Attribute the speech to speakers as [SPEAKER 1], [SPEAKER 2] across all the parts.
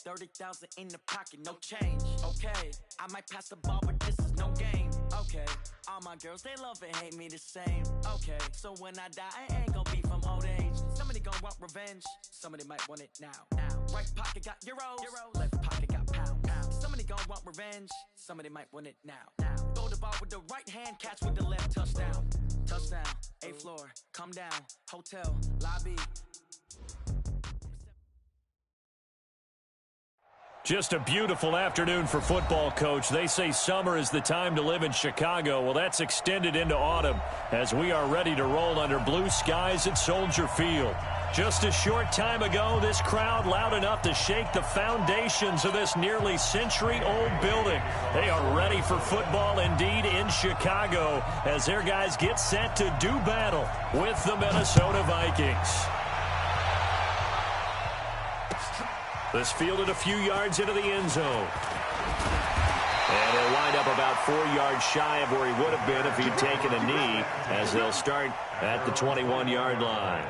[SPEAKER 1] 30,000 in the pocket, no change. Okay, I might pass the ball, but this is no game. Okay, all my girls, they love and hate me the same. Okay, so when I die, I ain't gonna be from old age. Somebody gonna want revenge, somebody might want it now. Right pocket got euros, left pocket got pounds. Somebody gonna want revenge, somebody might want it now. Throw the ball with the right hand, catch with the left, touchdown. Touchdown, 8th floor, come down, hotel, lobby.
[SPEAKER 2] Just a beautiful afternoon for football, Coach. They say summer is the time to live in Chicago. Well, that's extended into autumn as we are ready to roll under blue skies at Soldier Field. Just a short time ago, this crowd loud enough to shake the foundations of this nearly century-old building. They are ready for football indeed in Chicago as their guys get set to do battle with the Minnesota Vikings. This fielded a few yards into the end zone. And he'll wind up about 4 yards shy of where he would have been if he'd taken a knee, as they'll start at the 21-yard line.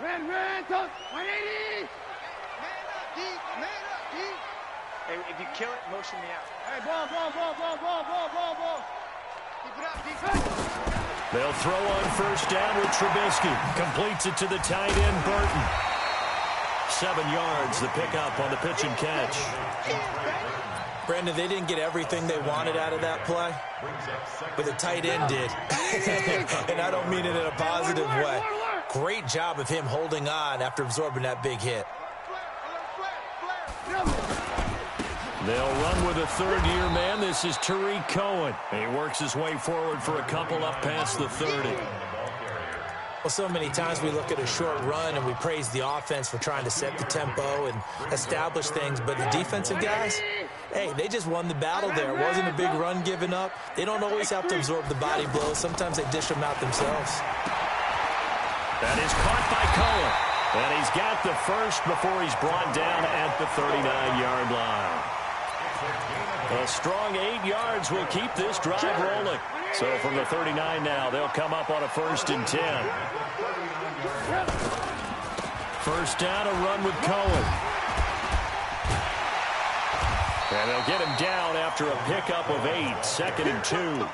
[SPEAKER 3] Red, 180! Man up, deep. Hey, if you kill it, motion me out. Hey, ball. Keep it up, defense.
[SPEAKER 2] They'll throw on first down with Trubisky. Completes it to the tight end, Burton. 7 yards, the pickup on the pitch and catch.
[SPEAKER 4] Brandon, they didn't get everything they wanted out of that play, but the tight end did. And I don't mean it in a positive way. Great job of him holding on after absorbing that big hit.
[SPEAKER 2] They'll run with a third-year man. This is Tariq Cohen. He works his way forward for a couple up past the 30.
[SPEAKER 4] Well, so many times we look at a short run and we praise the offense for trying to set the tempo and establish things, but the defensive guys, hey, they just won the battle there. It wasn't a big run given up. They don't always have to absorb the body blows. Sometimes they dish them out themselves.
[SPEAKER 2] That is caught by Cohen. And he's got the first before he's brought down at the 39-yard line. A strong 8 yards will keep this drive rolling. So from the 39 now, they'll come up on a 1st and 10. First down, a run with Cohen. And they'll get him down after a pickup of 8, 2nd and 2.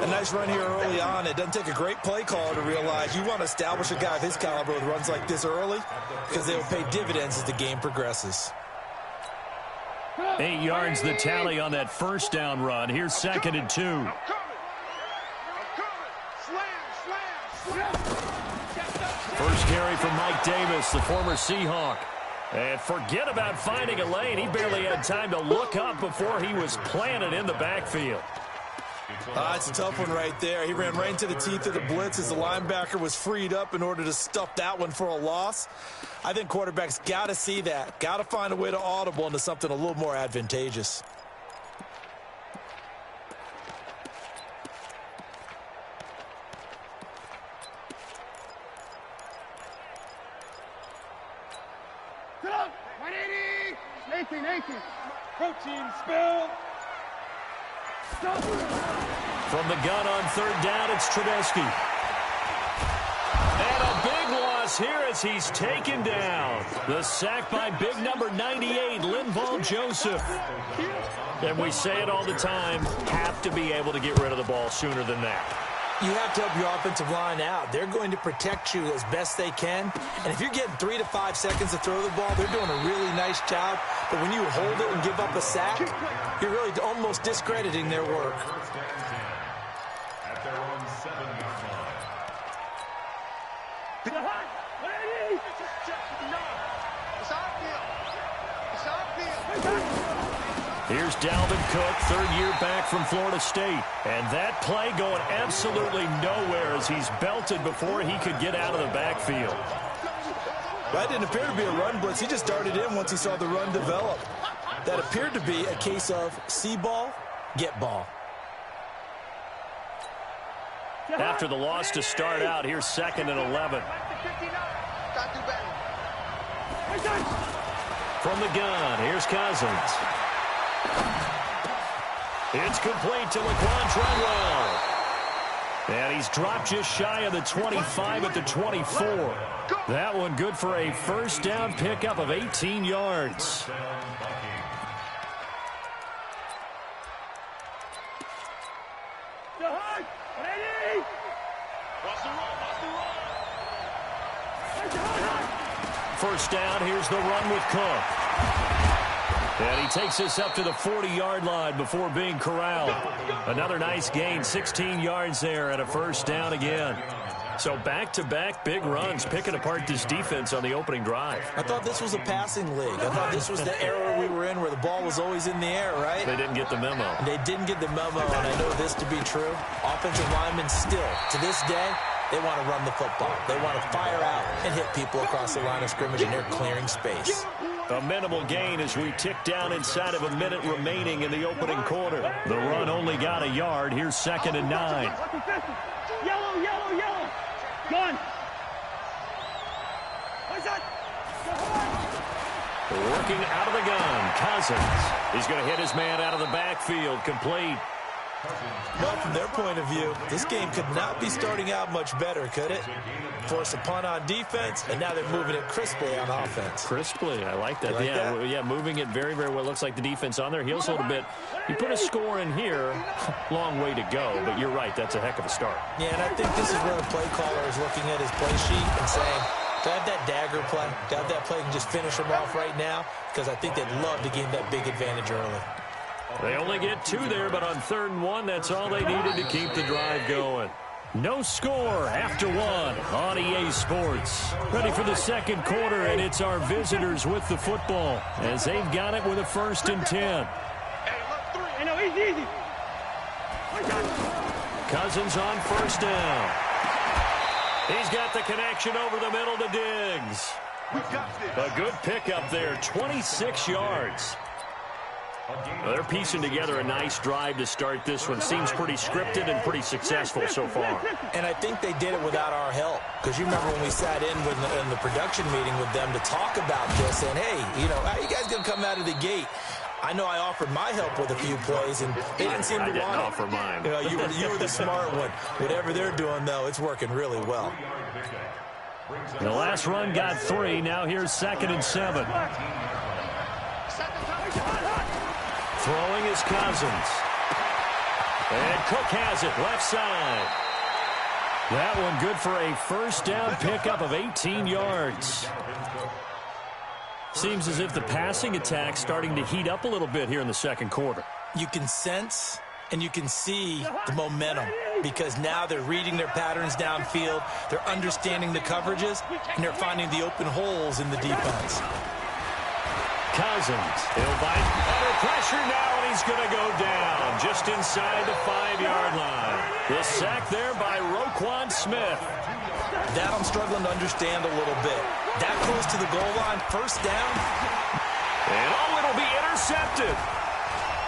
[SPEAKER 4] A nice run here early on. It doesn't take a great play caller to realize you want to establish a guy of his caliber with runs like this early because they will pay dividends as the game progresses.
[SPEAKER 2] 8 yards the tally on that first down run. Here's 2nd and 2. First carry from Mike Davis, the former Seahawk. And forget about finding a lane. He barely had time to look up before he was planted in the backfield.
[SPEAKER 4] It's a tough one right there. He ran right into the teeth of the blitz as the linebacker was freed up in order to stuff that one for a loss. I think quarterbacks got to see that. Got to find a way to audible into something a little more advantageous.
[SPEAKER 3] Get up! 180! 18. Protein spill!
[SPEAKER 2] From the gun on 3rd down, it's Trubisky. And a big loss here as he's taken down. The sack by big number 98, Linval Joseph. And we say it all the time, have to be able to get rid of the ball sooner than that.
[SPEAKER 4] You have to help your offensive line out. They're going to protect you as best they can. And if you're getting 3 to 5 seconds to throw the ball, they're doing a really nice job. But when you hold it and give up a sack, you're really almost discrediting their work.
[SPEAKER 5] At their own 7-yard line.
[SPEAKER 2] Here's Dalvin Cook, 3rd year back from Florida State. And that play going absolutely nowhere as he's belted before he could get out of the backfield.
[SPEAKER 4] That didn't appear to be a run blitz. He just darted in once he saw the run develop. That appeared to be a case of see ball, get ball.
[SPEAKER 2] after the loss to start out. Here's 2nd and 11. From the gun, here's Cousins. It's complete to Laquan Treadwell. And he's dropped just shy of the 25 at the 24. That one good for a first down pickup of 18 yards. First down, here's the run with Cook. And he takes us up to the 40-yard line before being corralled. Another nice gain, 16 yards there and a first down again. So back-to-back big runs, picking apart this defense on the opening drive.
[SPEAKER 4] I thought this was a passing league. I thought this was the era we were in where the ball was always in the air, right?
[SPEAKER 2] They didn't get the memo.
[SPEAKER 4] They didn't get the memo, and I know this to be true. Offensive linemen still, to this day, they want to run the football. They want to fire out and hit people across the line of scrimmage, and they're clearing space.
[SPEAKER 2] A minimal gain as we tick down inside of a minute remaining in the opening quarter. The run only got a yard. Here's 2nd and 9.
[SPEAKER 5] Yellow, yellow, yellow. Gone.
[SPEAKER 2] Working out of the gun, Cousins. He's going to hit his man out of the backfield, complete.
[SPEAKER 4] Well, from their point of view, this game could not be starting out much better, could it? Force a punt on defense, and now they're moving it crisply on offense.
[SPEAKER 2] Crisply, I like that.
[SPEAKER 4] Like that?
[SPEAKER 2] Yeah, moving it very, very well. Looks like the defense on their heels a little bit. You put a score in here, long way to go, but you're right, that's a heck of a start.
[SPEAKER 4] Yeah, and I think this is where the play caller is looking at his play sheet and saying, to have that dagger play, to have that play and just finish them off right now, because I think they'd love to gain that big advantage early.
[SPEAKER 2] They only get 2 there, but on 3rd and 1, that's all they needed to keep the drive going. No score after 1 on EA Sports. Ready for the second quarter, and it's our visitors with the football as they've got it with a 1st and 10.
[SPEAKER 5] Hey, no, easy.
[SPEAKER 2] Cousins on 1st down. He's got the connection over the middle to Diggs. A good pickup there, 26 yards. Well, they're piecing together a nice drive to start this one. Seems pretty scripted and pretty successful so far.
[SPEAKER 4] And I think they did it without our help. Because you remember when we sat in the production meeting with them to talk about this, and hey, how you guys going to come out of the gate? I know I offered my help with a few plays, and they didn't seem to want it.
[SPEAKER 2] I didn't offer mine.
[SPEAKER 4] You were the smart one. Whatever they're doing, though, it's working really well.
[SPEAKER 2] The last run got 3. Now here's 2nd and 7. Throwing is Cousins. And Cook has it, left side. That one good for a first down pickup of 18 yards. Seems as if the passing attack's starting to heat up a little bit here in the second quarter.
[SPEAKER 4] You can sense and you can see the momentum because now they're reading their patterns downfield, they're understanding the coverages, and they're finding the open holes in the defense.
[SPEAKER 2] Cousins, he'll bite under pressure now, and he's going to go down just inside the 5-yard line. The sack there by Roquan Smith.
[SPEAKER 4] That I'm struggling to understand a little bit. That close to the goal line, first down.
[SPEAKER 2] And it'll be intercepted.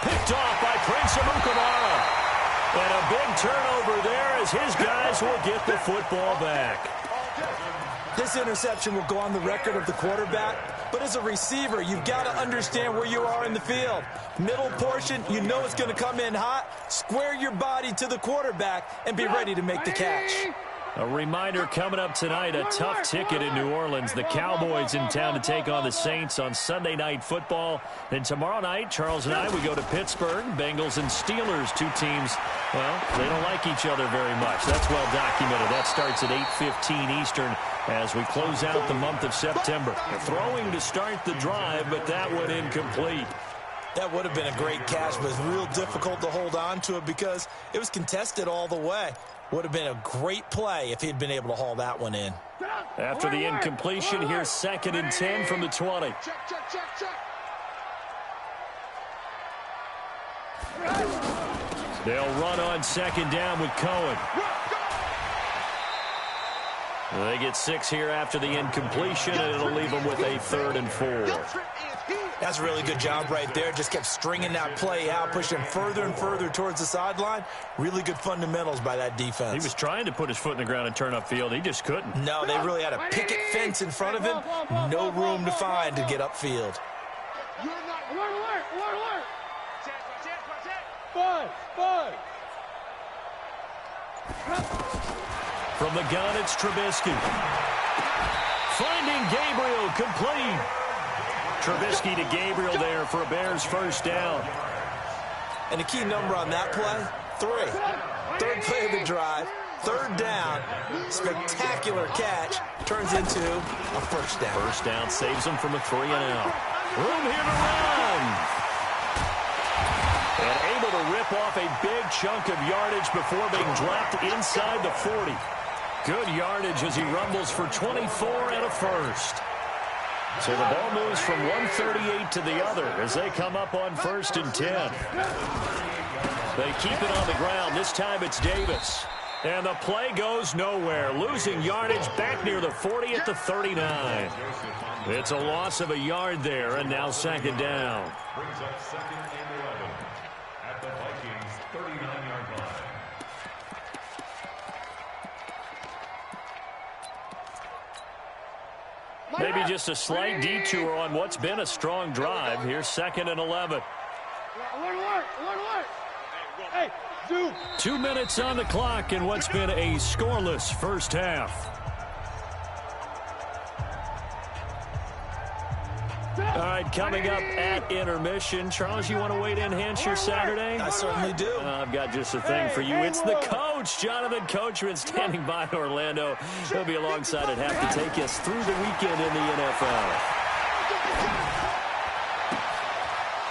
[SPEAKER 2] Picked off by Prince Amukamara. And a big turnover there as his guys will get the football back.
[SPEAKER 4] This interception will go on the record of the quarterback, but as a receiver, you've got to understand where you are in the field. Middle portion, you know it's going to come in hot. Square your body to the quarterback and be ready to make the catch.
[SPEAKER 2] A reminder coming up tonight, a tough ticket in New Orleans. The Cowboys in town to take on the Saints on Sunday Night Football. Then tomorrow night, Charles and I, we go to Pittsburgh. Bengals and Steelers, two teams, well, they don't like each other very much. That's well documented. That starts at 8:15 Eastern as we close out the month of September. Throwing to start the drive, but that one incomplete.
[SPEAKER 4] That would have been a great catch, but it's real difficult to hold on to it because it was contested all the way. Would have been a great play if he'd been able to haul that one in.
[SPEAKER 2] After the incompletion, here's 2nd and 10 from the 20. They'll run on 2nd down with Cohen. They get 6 here after the incompletion, and it'll leave them with a 3rd and 4.
[SPEAKER 4] That's a really good job right there. Just kept stringing that play out, pushing further and further towards the sideline. Really good fundamentals by that defense.
[SPEAKER 2] He was trying to put his foot in the ground and turn upfield. He just couldn't.
[SPEAKER 4] No, they really had a picket fence in front of him. No room to find to get upfield.
[SPEAKER 2] From the gun, it's Trubisky. Finding Gabriel, complete. Trubisky to Gabriel there for a Bears first down.
[SPEAKER 4] And the key number on that play, 3. 3rd play of the drive, 3rd down, spectacular catch, turns into a first down.
[SPEAKER 2] First down saves them from a 3-and-out. Room here to run. And able to rip off a big chunk of yardage before being dropped inside the 40. Good yardage as he rumbles for 24 and a first. So the ball moves from 138 to the other as they come up on 1st and 10. They keep it on the ground. This time it's Davis. And the play goes nowhere. Losing yardage back near the 40 at the 39. It's a loss of a yard there, and now 2nd down.
[SPEAKER 6] Brings up 2nd and 11 at the Vikings 39-yard line.
[SPEAKER 2] Maybe just a slight detour on what's been a strong drive. Here's 2nd and 11.
[SPEAKER 5] Hey, zoom.
[SPEAKER 2] 2 minutes on the clock in what's been a scoreless first half. All right, coming up at intermission. Charles, you want to wait in Hampshire Saturday?
[SPEAKER 4] I certainly do.
[SPEAKER 2] I've got just a thing for you. It's the coach, Jonathan Coachman, standing by in Orlando. He'll be alongside at half to take us through the weekend in the NFL.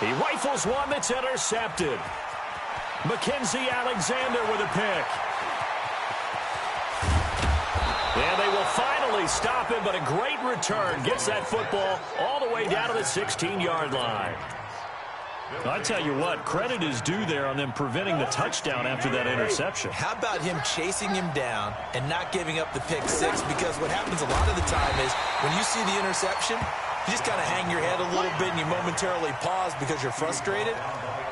[SPEAKER 2] He rifles one that's intercepted. Mackenzie Alexander with a pick. And they will finally stop him, but a great return. Gets that football all the way down to the 16-yard line. I tell you what, credit is due there on them preventing the touchdown after that interception.
[SPEAKER 4] How about him chasing him down and not giving up the pick 6? Because what happens a lot of the time is when you see the interception, you just kind of hang your head a little bit and you momentarily pause because you're frustrated.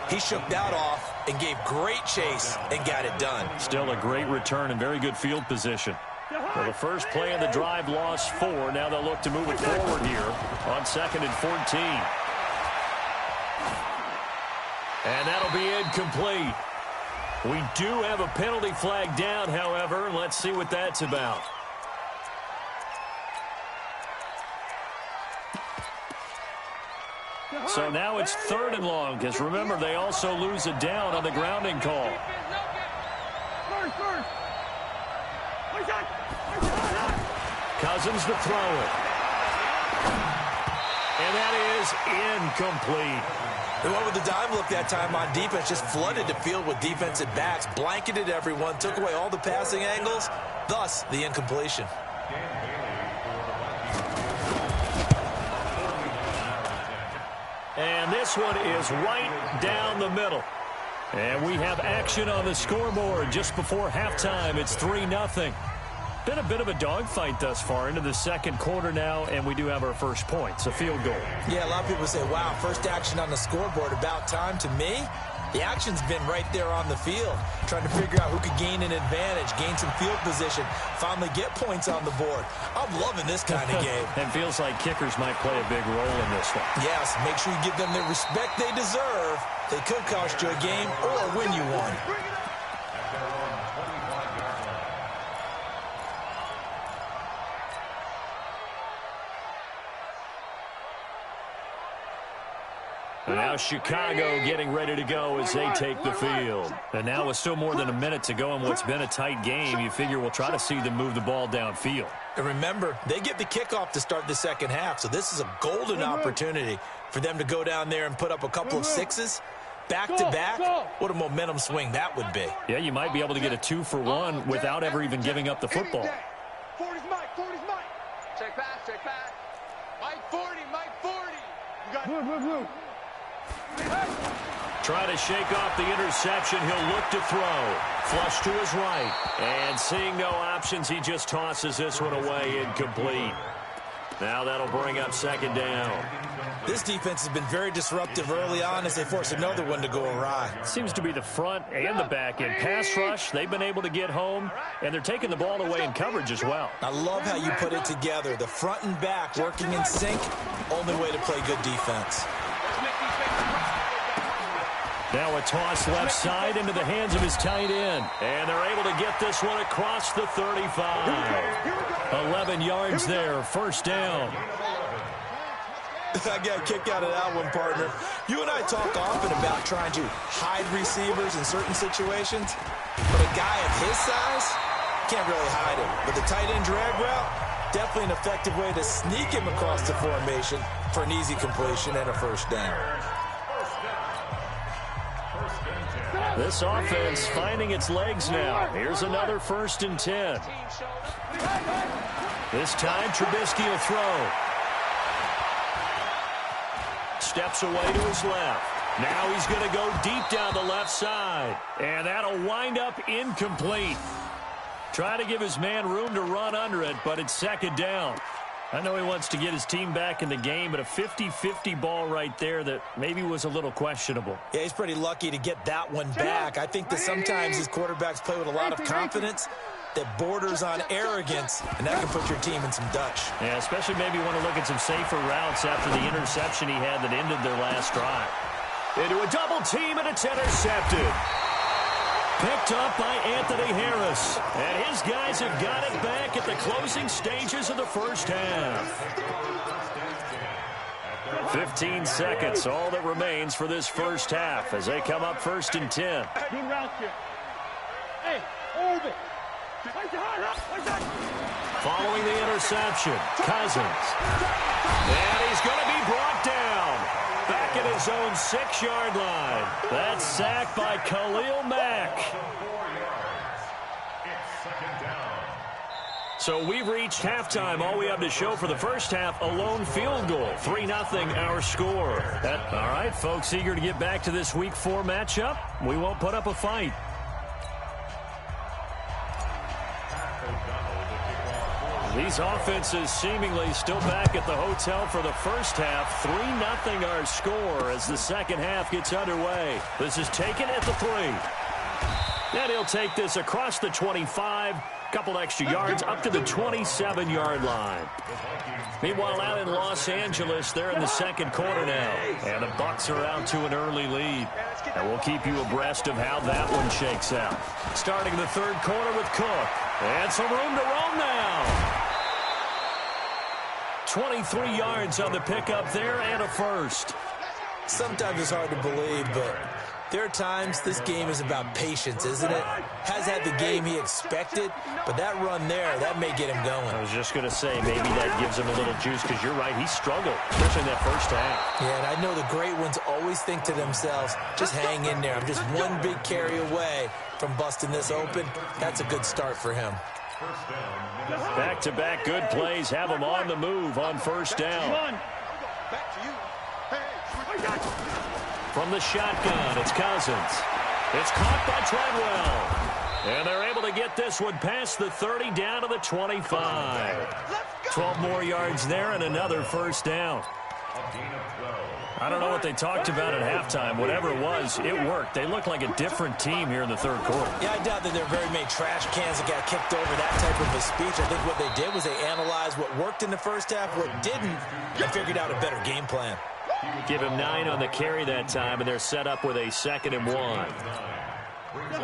[SPEAKER 4] He shook that off and gave great chase and got it done.
[SPEAKER 2] Still a great return and very good field position. Well, the first play of the drive lost 4. Now they'll look to move it forward here on 2nd and 14. And that'll be incomplete. We do have a penalty flag down, however, and let's see what that's about. So now it's 3rd and long, because remember, they also lose a down on the grounding call. Cousins to throw it. And that is incomplete.
[SPEAKER 4] The one with the dime look that time on defense just flooded the field with defensive backs, blanketed everyone, took away all the passing angles, thus the incompletion.
[SPEAKER 2] And this one is right down the middle. And we have action on the scoreboard just before halftime. It's 3-0. Been a bit of a dogfight thus far into the 2nd quarter now, and we do have our first points, a field goal.
[SPEAKER 4] Yeah, a lot of people say, wow, first action on the scoreboard, about time. To me, the action's been right there on the field, trying to figure out who could gain an advantage, gain some field position, finally get points on the board. I'm loving this kind of game.
[SPEAKER 2] And feels like kickers might play a big role in this one.
[SPEAKER 4] Yes, make sure you give them the respect they deserve. They could cost you a game or win you one.
[SPEAKER 2] And now Chicago getting ready to go as they take the field. And now with still more than a minute to go in what's been a tight game, you figure we'll try to see them move the ball downfield.
[SPEAKER 4] And remember, they get the kickoff to start the 2nd half, so this is a golden opportunity for them to go down there and put up a couple of 6s. Back-to-back, what a momentum swing that would be.
[SPEAKER 2] Yeah, you might be able to get a 2-for-1 without ever even giving up the football.
[SPEAKER 3] 40's Mike. Check back. Mike 40. You got
[SPEAKER 5] Blue.
[SPEAKER 2] Trying to shake off the interception. He'll look to throw. Flush to his right. And seeing no options, he just tosses this one away, incomplete. Now that'll bring up second down.
[SPEAKER 4] This defense has been very disruptive early on as they force another one to go awry.
[SPEAKER 2] Seems to be the front and the back end. Pass rush, they've been able to get home, and they're taking the ball away in coverage as well.
[SPEAKER 4] I love how you put it together. The front and back working in sync, only way to play good defense.
[SPEAKER 2] Now a toss left side into the hands of his tight end. And they're able to get this one across the 35. 11 yards there, first down.
[SPEAKER 4] I got a kick out of that one, partner. You and I talk often about trying to hide receivers in certain situations, but a guy of his size can't really hide him. But the tight end drag route, definitely an effective way to sneak him across the formation for an easy completion and a first down.
[SPEAKER 2] This offense finding its legs now. Here's another 1st and 10. This time, Trubisky will throw. Steps away to his left. Now he's going to go deep down the left side. And that'll wind up incomplete. Try to give his man room to run under it, but it's second down. I know he wants to get his team back in the game, but a 50-50 ball right there that maybe was a little questionable.
[SPEAKER 4] Yeah, he's pretty lucky to get that one back. I think that sometimes his quarterbacks play with a lot of confidence that borders on arrogance, and that can put your team in some Dutch.
[SPEAKER 2] Yeah, especially maybe want to look at some safer routes after the interception he had that ended their last drive. Into a double team, and it's intercepted. Picked up by Anthony Harris. And his guys have got it back at the closing stages of the first half. 15 seconds, all that remains for this first half as they come up 1st and 10. Following the interception, Cousins. And he's going to be brought down. Back at his own 6-yard line. That's sacked by Khalil Mack. So we've reached halftime. All we have to show for the first half, a lone field goal. 3-0 our score. All right, folks, eager to get back to this Week 4 matchup. We won't put up a fight. These offenses seemingly still back at the hotel for the first half. 3-0 our score as the second half gets underway. This is taken at the 3. And he'll take this across the 25. Couple extra yards up to the 27-yard line. Meanwhile, out in Los Angeles, they're in the second quarter now. And the Bucs are out to an early lead. And we'll keep you abreast of how that one shakes out. Starting the third quarter with Cook. And some room to roam now. 23 yards on the pickup there and a first.
[SPEAKER 4] Sometimes it's hard to believe, but there are times this game is about patience, isn't it? Has had the game he expected, but that run there, that may get him going.
[SPEAKER 2] I was just going to say, maybe that gives him a little juice, because you're right, he struggled, especially in that first half.
[SPEAKER 4] Yeah, and I know the great ones always think to themselves, just hang in there. I'm just one big carry away from busting this open. That's a good start for him.
[SPEAKER 2] Back-to-back good plays have him on the move on first down. From the shotgun, it's Cousins. It's caught by Treadwell. And they're able to get this one past the 30 down to the 25. 12 more yards there and another first down. I don't know what they talked about at halftime. Whatever it was, it worked. They look like a different team here in the third quarter.
[SPEAKER 4] Yeah, I doubt that there are very many trash cans that got kicked over that type of a speech. I think what they did was they analyzed what worked in the first half, what didn't, and figured out a better game plan.
[SPEAKER 2] Give him 9 on the carry that time, and they're set up with a 2nd and 1.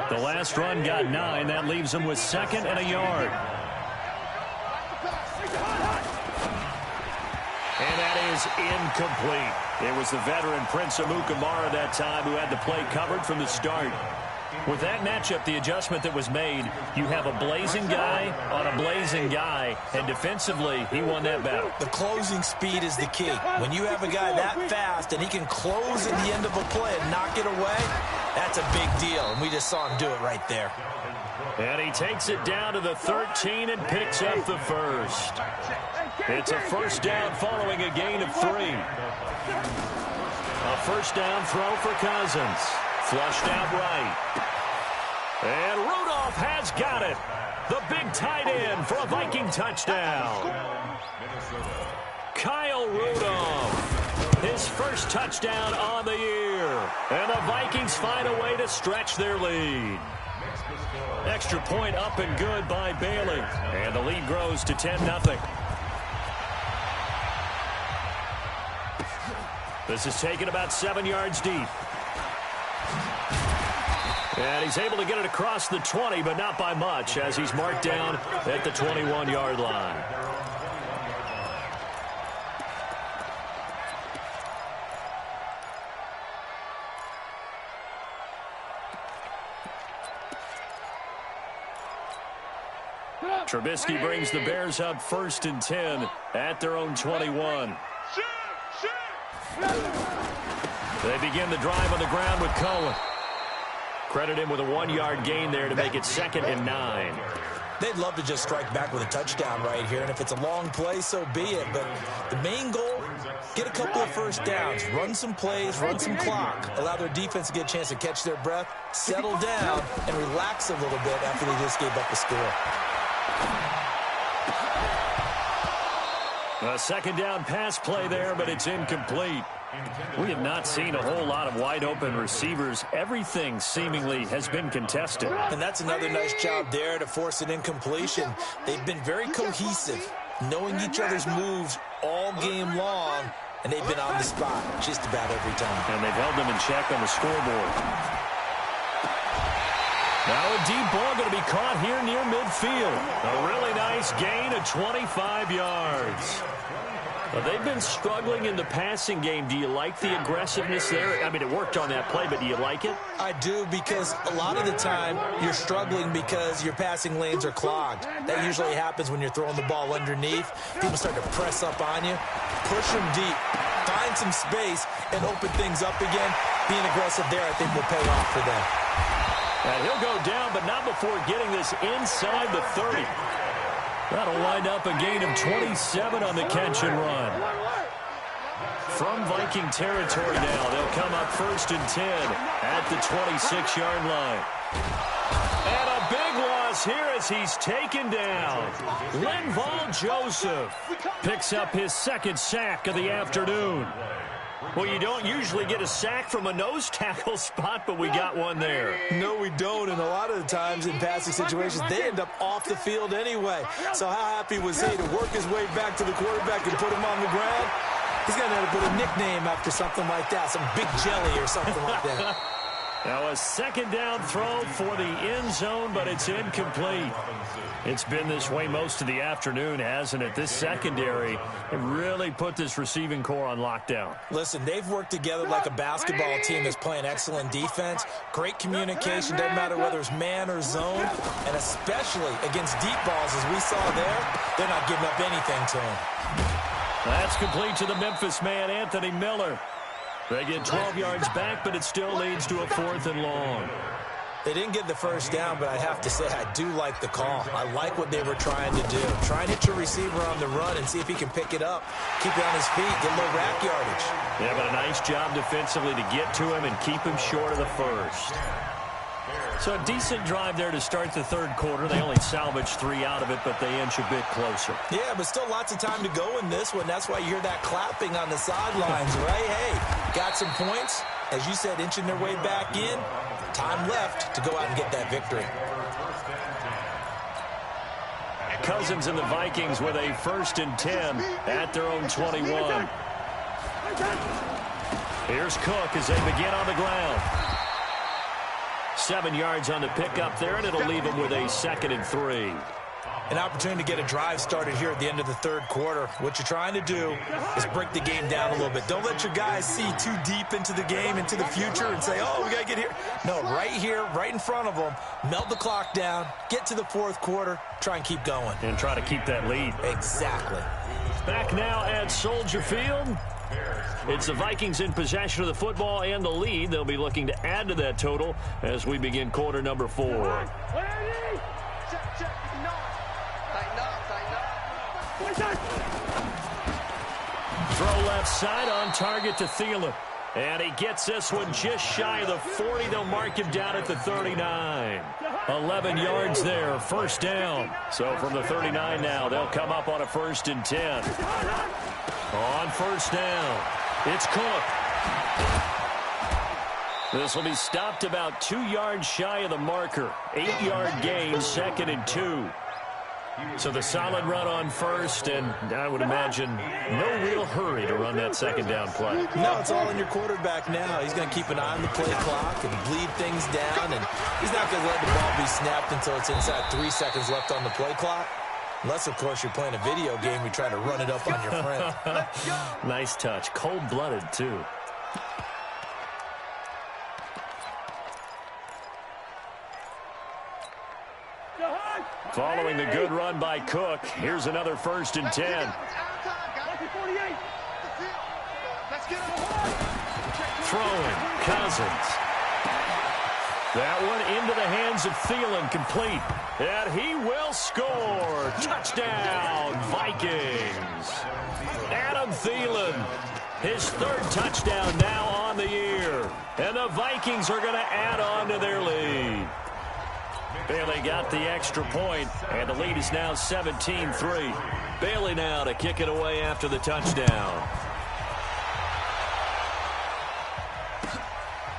[SPEAKER 2] The last run got 9. That leaves them with 2nd and a yard. And that is incomplete. It was the veteran Prince Amukamara that time who had the play covered from the start. With that matchup, the adjustment that was made, you have a blazing guy on a blazing guy, and defensively, he won that battle.
[SPEAKER 4] The closing speed is the key. When you have a guy that fast and he can close at the end of a play and knock it away, that's a big deal, and we just saw him do it right there.
[SPEAKER 2] And he takes it down to the 13 and picks up the first. It's a first down following a gain of 3. A first down throw for Cousins. Flushed out right. And Rudolph has got it. The big tight end for a Viking touchdown. Kyle Rudolph, his first touchdown on the year. And the Vikings find a way to stretch their lead. Extra point up and good by Bailey. And the lead grows to 10-0. This is taken about 7 yards deep. And he's able to get it across the 20, but not by much, as he's marked down at the 21-yard line. Trubisky brings the Bears up 1st and 10 at their own 21. They begin the drive on the ground with Cohen. Credit him with a 1-yard gain there to make it 2nd and 9.
[SPEAKER 4] They'd love to just strike back with a touchdown right here, and if it's a long play, so be it. But the main goal, get a couple of first downs, run some plays, run some clock, allow their defense to get a chance to catch their breath, settle down, and relax a little bit after they just gave up the score.
[SPEAKER 2] A 2nd down pass play there, but it's incomplete. We have not seen a whole lot of wide-open receivers. Everything seemingly has been contested.
[SPEAKER 4] And that's another nice job there to force an incompletion. They've been very cohesive, knowing each other's moves all game long, and they've been on the spot just about every time.
[SPEAKER 2] And they've held them in check on the scoreboard. Now a deep ball going to be caught here near midfield. A really nice gain of 25 yards. Well, they've been struggling in the passing game. Do you like the aggressiveness there? I mean, it worked on that play, but do you like it?
[SPEAKER 4] I do, because a lot of the time you're struggling because your passing lanes are clogged. That usually happens when you're throwing the ball underneath. People start to press up on you. Push them deep. Find some space and open things up again. Being aggressive there, I think, will pay off for them.
[SPEAKER 2] And he'll go down, but not before getting this inside the 30. That'll wind up a gain of 27 on the catch and run. From Viking territory now, they'll come up 1st and 10 at the 26-yard line. And a big loss here as he's taken down. Linval Joseph picks up his 2nd sack of the afternoon. Well, you don't usually get a sack from a nose tackle spot, but we got one there.
[SPEAKER 4] No, we don't, and a lot of the times in passing situations, they end up off the field anyway. So how happy was he to work his way back to the quarterback and put him on the ground? He's going to have to put a nickname after something like that, some Big Jelly or something like that.
[SPEAKER 2] Now a 2nd down throw for the end zone, but it's incomplete. It's been this way most of the afternoon, hasn't it? This secondary really put this receiving core on lockdown.
[SPEAKER 4] Listen, they've worked together like a basketball team that's playing excellent defense. Great communication, doesn't matter whether it's man or zone. And especially against deep balls, as we saw there, they're not giving up anything to him.
[SPEAKER 2] That's complete to the Memphis man, Anthony Miller. They get 12 yards back, but it still leads to a 4th and long.
[SPEAKER 4] They didn't get the first down, but I have to say I do like the call. I like what they were trying to do. Try and hit your receiver on the run and see if he can pick it up. Keep it on his feet, get a little rack yardage.
[SPEAKER 2] Yeah, but a nice job defensively to get to him and keep him short of the first. So a decent drive there to start the 3rd quarter. They only salvaged 3 out of it, but they inch a bit closer.
[SPEAKER 4] Yeah, but still lots of time to go in this one. That's why you hear that clapping on the sidelines, right? Hey, got some points. As you said, inching their way back in. Time left to go out and get that victory.
[SPEAKER 2] Cousins and the Vikings with a 1st and 10 at their own 21. Here's Cook as they begin on the ground. 7 yards on the pickup there, and it'll leave him with a 2nd and 3.
[SPEAKER 4] An opportunity to get a drive started here at the end of the 3rd quarter. What you're trying to do is break the game down a little bit. Don't let your guys see too deep into the game, into the future, and say, oh, we got to get here. No, right here, right in front of them, melt the clock down, get to the 4th quarter, try and keep going.
[SPEAKER 2] And try to keep that lead.
[SPEAKER 4] Exactly.
[SPEAKER 2] Back now at Soldier Field. It's the Vikings in possession of the football and the lead. They'll be looking to add to that total as we begin quarter number 4. Throw left side on target to Thielen. And he gets this one just shy of the 40. They'll mark him down at the 39. 11 yards there, first down. So from the 39 now, they'll come up on a 1st and 10. On first down, it's Cook. This will be stopped about 2 yards shy of the marker. 8-yard gain, 2nd and 2. So the solid run on first, and I would imagine no real hurry to run that 2nd down play.
[SPEAKER 4] No, it's all in your quarterback now. He's going to keep an eye on the play clock and bleed things down, and he's not going to let the ball be snapped until it's inside 3 seconds left on the play clock. Unless, of course, you're playing a video game, you try to run it up on your friend.
[SPEAKER 2] Nice touch. Cold-blooded, too. Following the good run by Cook, here's another 1st and 10. Throwing, Cousins. That one into the hands of Thielen, complete. And he will score. Touchdown, Vikings. Adam Thielen, his 3rd touchdown now on the year. And the Vikings are going to add on to their lead. Bailey got the extra point, and the lead is now 17-3. Bailey now to kick it away after the touchdown.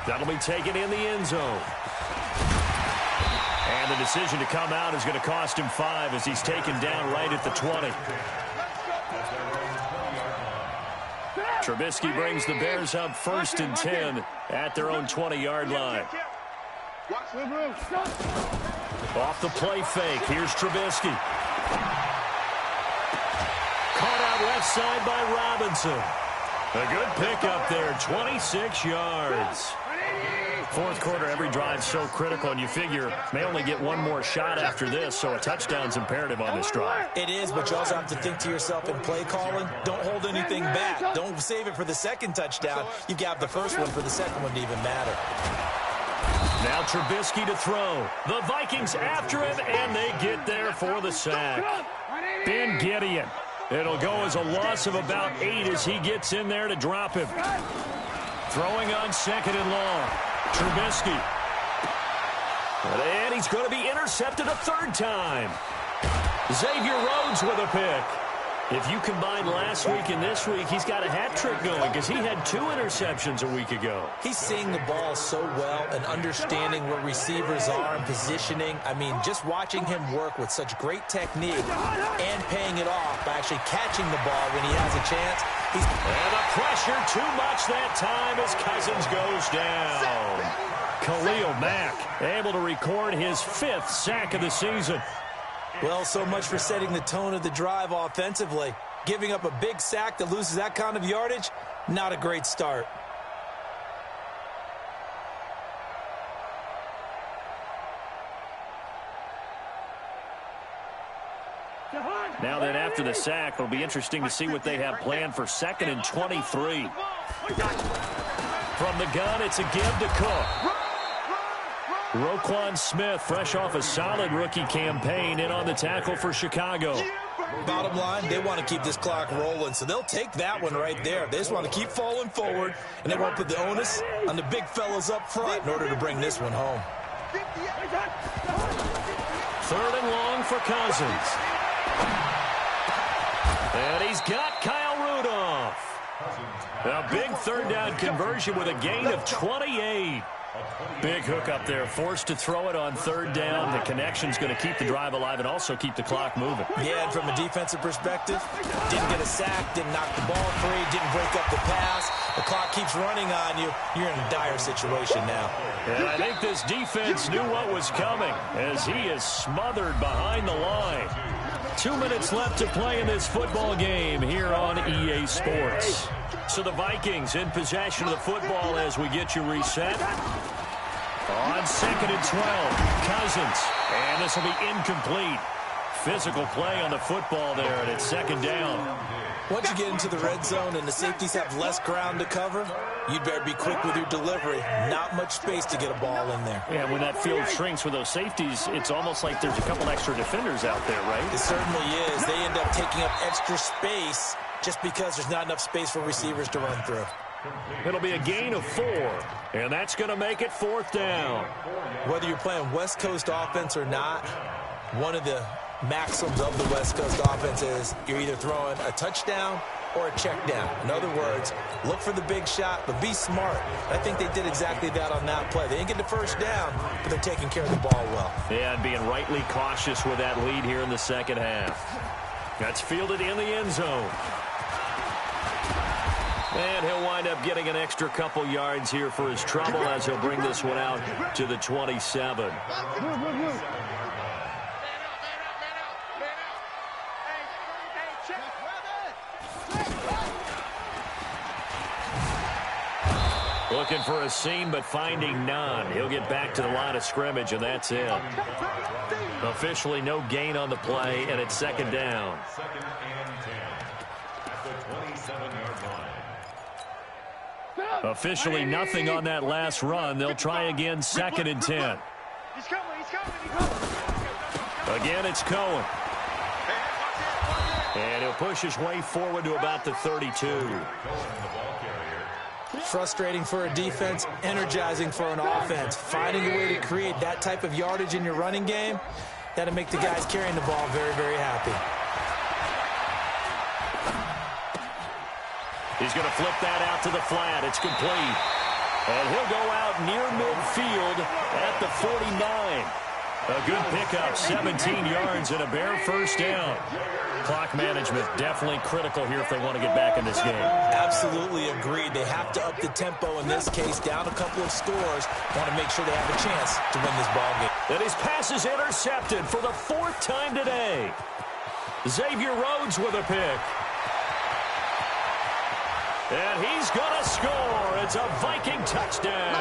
[SPEAKER 2] That'll be taken in the end zone. And the decision to come out is going to cost him 5 as he's taken down right at the 20. Trubisky brings the Bears up 1st and 10 at their own 20-yard line. Off the play fake, here's Trubisky. Caught out left side by Robinson. A good pickup there, 26 yards. 4th quarter, every drive so critical, and you figure may only get one more shot after this, so a touchdown's imperative on this drive.
[SPEAKER 4] It is, but you also have to think to yourself in play calling, don't hold anything back. Don't save it for the 2nd touchdown. You've got the 1st one for the 2nd one to even matter.
[SPEAKER 2] Now Trubisky to throw. The Vikings after him, and they get there for the sack. Ben Gideon. It'll go as a loss of about 8 as he gets in there to drop him. Throwing on 2nd and long. Trubisky. And he's going to be intercepted a 3rd time. Xavier Rhodes with a pick. If you combine last week and this week, he's got a hat trick going because he had 2 interceptions a week ago.
[SPEAKER 4] He's seeing the ball so well and understanding where receivers are and positioning. I mean, just watching him work with such great technique and paying it off by actually catching the ball when he has a chance.
[SPEAKER 2] And the pressure too much that time as Cousins goes down. Khalil Mack able to record his 5th sack of the season.
[SPEAKER 4] Well, so much for setting the tone of the drive offensively. Giving up a big sack that loses that kind of yardage, not a great start.
[SPEAKER 2] Now then, after the sack, it'll be interesting to see what they have planned for 2nd and 23. From the gun, it's a give to Cook. Roquan Smith, fresh off a solid rookie campaign, in on the tackle for Chicago.
[SPEAKER 4] Bottom line, they want to keep this clock rolling, so they'll take that one right there. They just want to keep falling forward, and they won't put the onus on the big fellas up front in order to bring this one home.
[SPEAKER 2] 3rd and long for Cousins. And he's got Kyle Rudolph. A big 3rd down conversion with a gain of 28. Big hook up there, forced to throw it on 3rd down. The connection's going to keep the drive alive and also keep the clock moving.
[SPEAKER 4] Yeah, and from a defensive perspective, didn't get a sack, didn't knock the ball free, didn't break up the pass. The clock keeps running on you. You're in a dire situation now.
[SPEAKER 2] And I think this defense knew what was coming as he is smothered behind the line. 2 minutes left to play in this football game here on EA Sports. So the Vikings in possession of the football as we get you reset. On 2nd and 12, Cousins. And this will be incomplete. Physical play on the football there, and it's 2nd down.
[SPEAKER 4] Once you get into the red zone and the safeties have less ground to cover, you'd better be quick with your delivery. Not much space to get a ball in there.
[SPEAKER 2] Yeah, when that field shrinks with those safeties, it's almost like there's a couple extra defenders out there, right?
[SPEAKER 4] It certainly is. They end up taking up extra space just because there's not enough space for receivers to run through.
[SPEAKER 2] It'll be a gain of 4, and that's going to make it 4th down.
[SPEAKER 4] Whether you're playing West Coast offense or not, one of the maxims of the West Coast offense is you're either throwing a touchdown or a check down. In other words, look for the big shot, but be smart. I think they did exactly that on that play. They didn't get the first down, but they're taking care of the ball well.
[SPEAKER 2] Yeah, and being rightly cautious with that lead here in the second half. That's fielded in the end zone. And he'll wind up getting an extra couple yards here for his trouble as he'll bring this one out to the 27. Looking for a seam, but finding none. He'll get back to the line of scrimmage, and that's it. Officially no gain on the play, and it's 2nd down.
[SPEAKER 6] 2nd and 10 at the 27-yard line.
[SPEAKER 2] Officially nothing on that last run. They'll try again, 2nd and 10.
[SPEAKER 3] He's coming.
[SPEAKER 2] Again, it's Cohen. And he'll push his way forward to about the 32.
[SPEAKER 4] Frustrating for a defense, energizing for an offense. Finding a way to create that type of yardage in your running game, that'll make the guys carrying the ball very, very happy.
[SPEAKER 2] He's going to flip that out to the flat. It's complete. And he'll go out near midfield at the 49. A good pickup, 17 yards and a bare first down. Clock management definitely critical here if they want to get back in this game.
[SPEAKER 4] Absolutely agreed. They have to up the tempo in this case, down a couple of scores. Want to make sure they have a chance to win this ball game.
[SPEAKER 2] And his pass is intercepted for the 4th time today. Xavier Rhodes with a pick. And he's going to score. It's a Viking touchdown.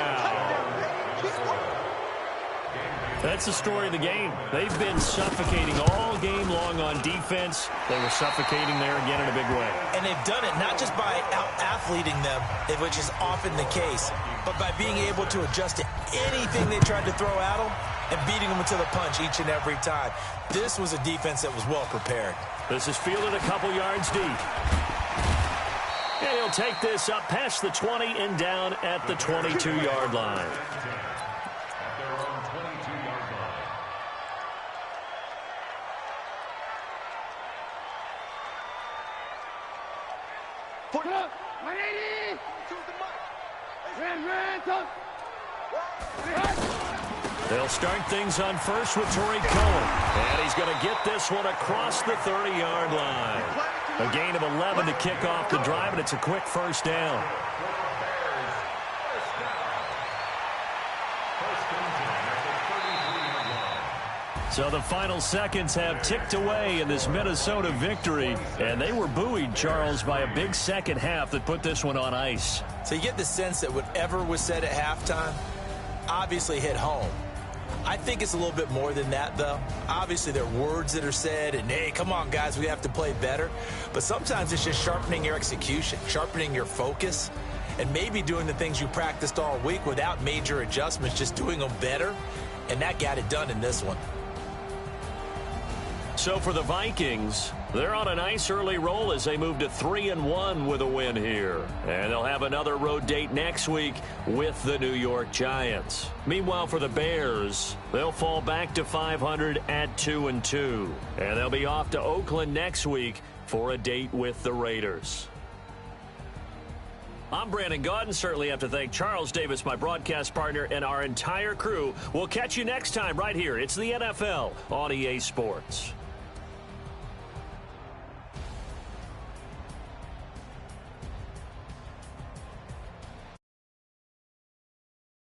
[SPEAKER 2] That's the story of the game. They've been suffocating all game long on defense. They were suffocating there again in a big way.
[SPEAKER 4] And they've done it not just by out-athleting them, which is often the case, but by being able to adjust to anything they tried to throw at them and beating them to the punch each and every time. This was a defense that was well prepared.
[SPEAKER 2] This is fielded a couple yards deep. And he'll take this up past the 20 and down at the 22-yard line. They'll start things on first with Tariq Cohen. And he's going to get this one across the 30-yard line. A gain of 11 to kick off the drive, and it's a quick first down. So the final seconds have ticked away in this Minnesota victory, and they were buoyed, Charles, by a big second half that put this one on ice.
[SPEAKER 4] So you get the sense that whatever was said at halftime obviously hit home. I think it's a little bit more than that, though. Obviously, there are words that are said, and, hey, come on, guys, we have to play better. But sometimes it's just sharpening your execution, sharpening your focus, and maybe doing the things you practiced all week without major adjustments, just doing them better. And that got it done in this one.
[SPEAKER 2] So for the Vikings, they're on a nice early roll as they move to 3-1 with a win here. And they'll have another road date next week with the New York Giants. Meanwhile, for the Bears, they'll fall back to 500 at 2-2. And they'll be off to Oakland next week for a date with the Raiders. I'm Brandon Gaudin. Certainly have to thank Charles Davis, my broadcast partner, and our entire crew. We'll catch you next time right here. It's the NFL on EA Sports.